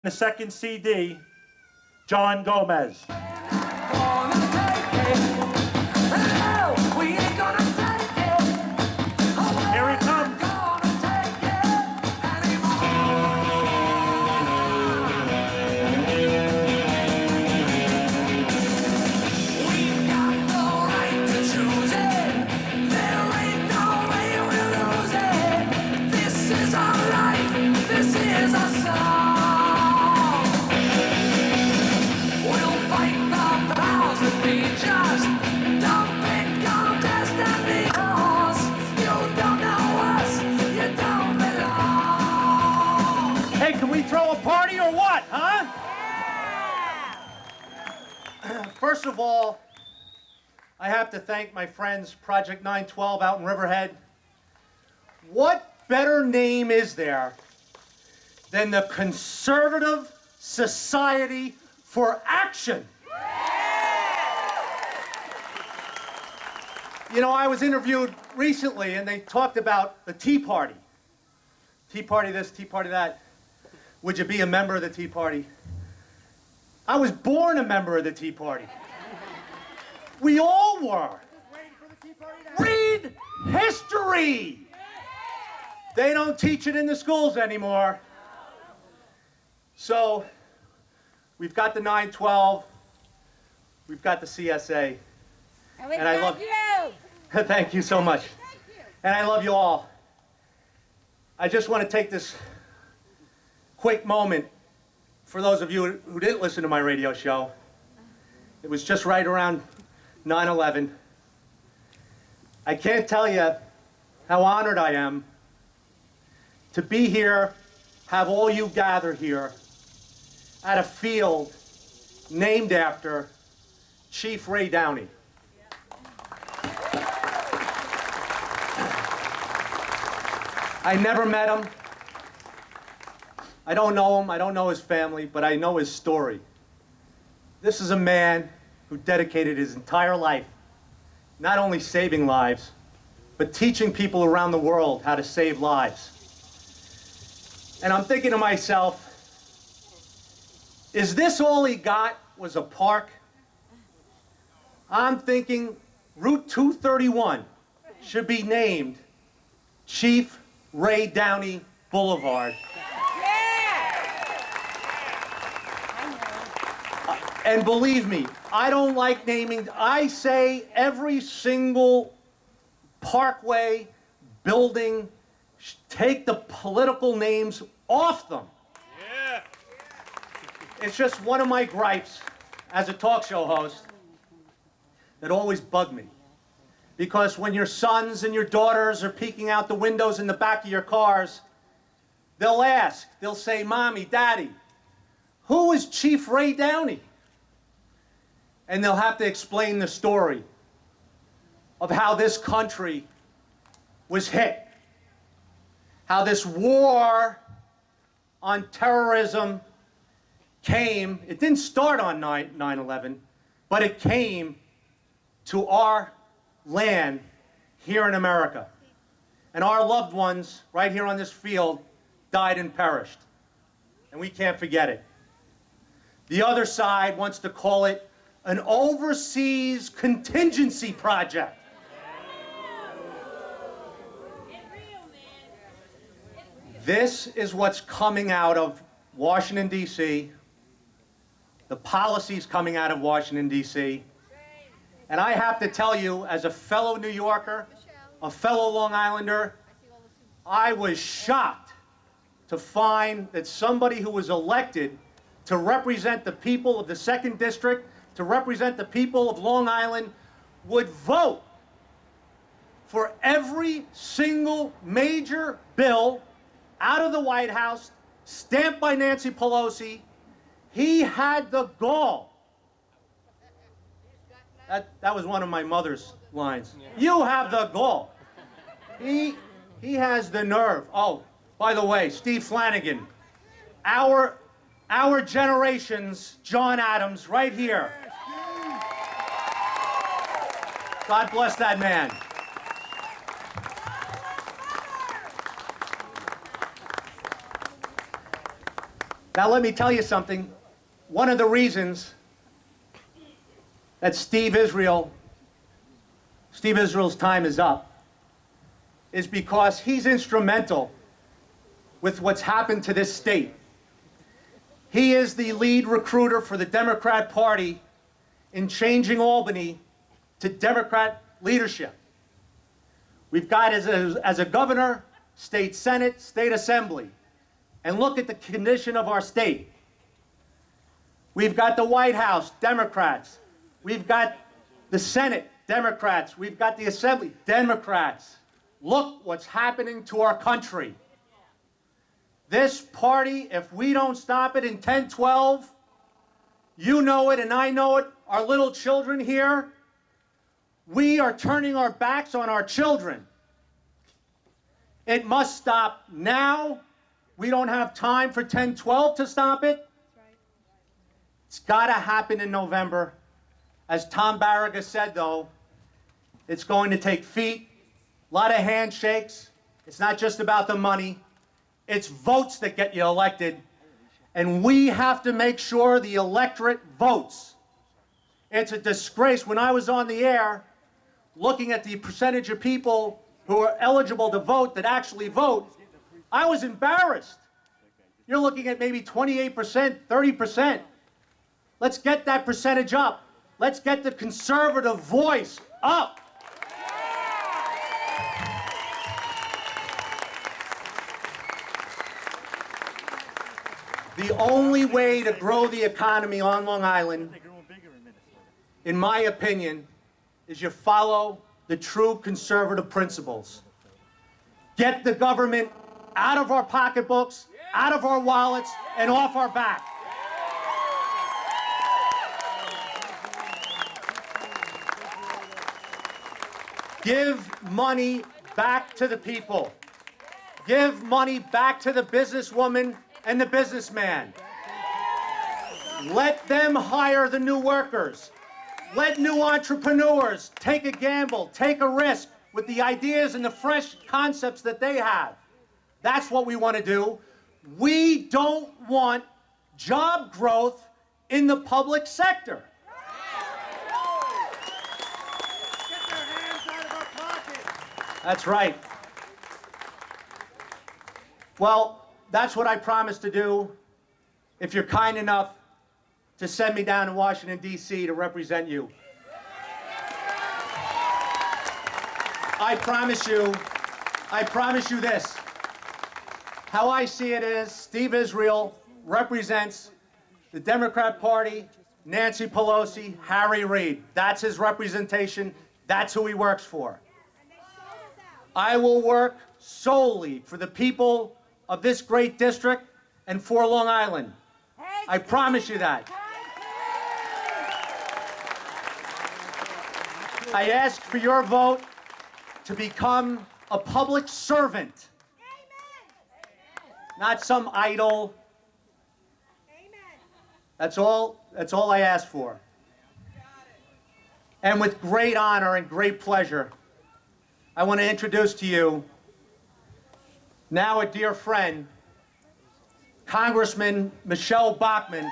The second CD, John Gomez. Here he comes. Hey, can we throw a party or what, huh? Yeah. First of all, I have to thank my friends, Project 912 out in Riverhead. What better name is there than the Conservative Society for Action? You know, I was interviewed recently and they talked about the Tea Party. Tea Party this, Tea Party that. Would you be a member of the Tea Party? I was born a member of the Tea Party. We all were. Read history. They don't teach it in the schools anymore. So, we've got the 912, we've got the CSA. And I love you. Thank you so much. Thank you. And I love you all. I just want to take this quick moment for those of you who didn't listen to my radio show. It was just right around 9/11. I can't tell you how honored I am to be here, have all you gather here at a field named after Chief Ray Downey. I never met him. I don't know him, I don't know his family, but I know his story. This is a man who dedicated his entire life not only saving lives, but teaching people around the world how to save lives. And I'm thinking to myself, is this all he got was a park? I'm thinking Route 231 should be named Chief Ray Downey Boulevard. And believe me, I don't like naming. I say every single parkway, building, take the political names off them. Yeah. It's just one of my gripes as a talk show host that always bug me. Because when your sons and your daughters are peeking out the windows in the back of your cars, they'll ask, they'll say, Mommy, Daddy, who is Chief Ray Downey? And they'll have to explain the story of how this country was hit, how this war on terrorism came. It didn't start on 9/11, but it came to our land here in America. And our loved ones right here on this field died and perished. And we can't forget it. The other side wants to call it an overseas contingency project. This is what's coming out of Washington, D.C., the policies coming out of Washington, D.C. And I have to tell you, as a fellow New Yorker, a fellow Long Islander, I was shocked to find that somebody who was elected to represent the people of the 2nd District, to represent the people of Long Island, would vote for every single major bill out of the White House, stamped by Nancy Pelosi. He had the gall. That was one of my mother's lines. You have the gall. He has the nerve. Oh, by the way, Steve Flanagan, our generation's John Adams, right here. God bless that man. Now let me tell you something. One of the reasons that Steve Israel's time is up is because he's instrumental with what's happened to this state. He is the lead recruiter for the Democrat Party in changing Albany to Democrat leadership. We've got as a governor, state senate, state assembly. And look at the condition of our state. We've got the White House, Democrats. We've got the Senate, Democrats. We've got the Assembly, Democrats. Look what's happening to our country. This party, if we don't stop it in 10, 12, you know it and I know it, our little children here, we are turning our backs on our children. It must stop now. We don't have time for 10, 12 to stop it. It's got to happen in November. As Tom Barraga said, though, it's going to take feet, a lot of handshakes. It's not just about the money. It's votes that get you elected. And we have to make sure the electorate votes. It's a disgrace. When I was on the air, looking at the percentage of people who are eligible to vote that actually vote, I was embarrassed. You're looking at maybe 28%, 30%. Let's get that percentage up. Let's get the conservative voice up. The only way to grow the economy on Long Island, in my opinion, is you follow the true conservative principles. Get the government out of our pocketbooks, out of our wallets, and off our back. Give money back to the people. Give money back to the businesswoman and the businessman. Let them hire the new workers. Let new entrepreneurs take a gamble, take a risk with the ideas and the fresh concepts that they have. That's what we want to do. We don't want job growth in the public sector. That's right. Well, that's what I promised to do if you're kind enough to send me down to Washington, D.C. to represent you. I promise you this. How I see it is, Steve Israel represents the Democrat Party, Nancy Pelosi, Harry Reid. That's his representation. That's who he works for. I will work solely for the people of this great district and for Long Island. I promise you that. I ask for your vote to become a public servant, not some idol. That's all I ask for. And with great honor and great pleasure, I want to introduce to you now a dear friend, Congressman Michele Bachmann,